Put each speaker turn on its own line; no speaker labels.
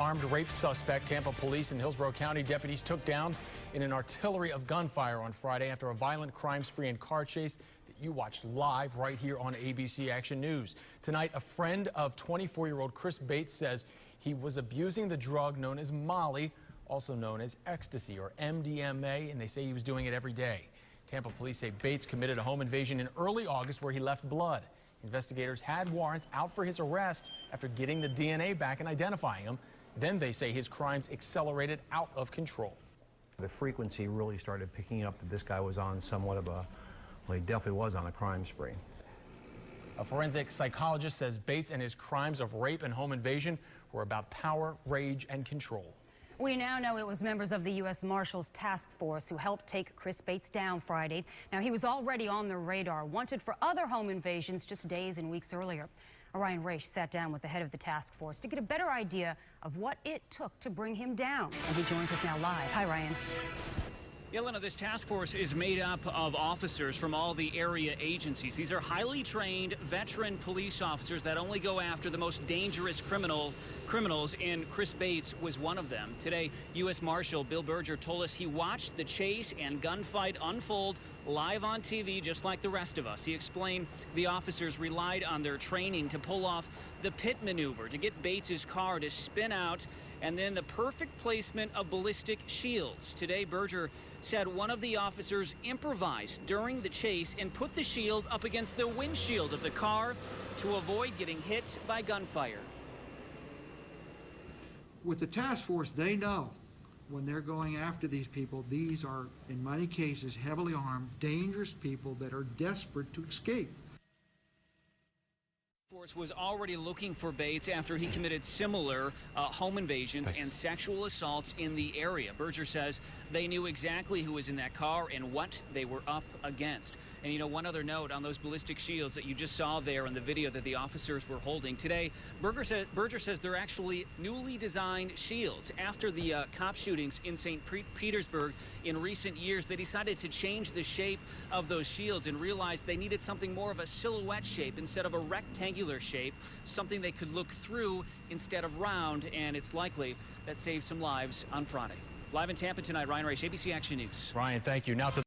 armed rape suspect Tampa police and Hillsborough County deputies took down in an artillery of gunfire on Friday after a violent crime spree and car chase that you watched live right here on ABC Action News. Tonight, a friend of 24-year-old Chris Bates says he was abusing the drug known as Molly, also known as ecstasy or MDMA, and they say he was doing it every day. Tampa police say Bates committed a home invasion in early August where he left blood. Investigators had warrants out for his arrest after getting the DNA back and identifying him. Then they say his crimes accelerated out of control.
The frequency really started picking up that this guy was on somewhat of a, well, he definitely was on a crime spree.
A forensic psychologist says Bates and his crimes of rape and home invasion were about power, rage, and control.
We now know it was members of the U.S. Marshals Task Force who helped take Chris Bates down Friday. Now, he was already on the radar, wanted for other home invasions just days and weeks earlier. Ryan Raish sat down with the head of the task force to get a better idea of what it took to bring him down. And he joins us now live. Hi, Ryan.
Yelena, this task force is made up of officers from all the area agencies. These are highly trained veteran police officers that only go after the most dangerous criminals, and Chris Bates was one of them. Today, U.S. Marshal Bill Berger told us he watched the chase and gunfight unfold live on TV just like the rest of us. He explained the officers relied on their training to pull off the pit maneuver to get Bates's car to spin out, and then the perfect placement of ballistic shields. Today, Berger said one of the officers improvised during the chase and put the shield up against the windshield of the car to avoid getting hit by gunfire.
With the task force, they know when they're going after these people, these are, in many cases, heavily armed, dangerous people that are desperate to escape.
Force was already looking for Bates after he committed similar home invasions and sexual assaults in the area. Berger says they knew exactly who was in that car and what they were up against. And, you know, one other note on those ballistic shields that you just saw there in the video that the officers were holding. Today, Berger says they're actually newly designed shields. After the cop shootings in St. Petersburg in recent years, they decided to change the shape of those shields and realized they needed something more of a silhouette shape instead of a rectangular shape, something they could look through instead of round, and it's likely that saved some lives on Friday. Live in Tampa tonight, Ryan Raish, ABC Action News.
Ryan, thank you. Now to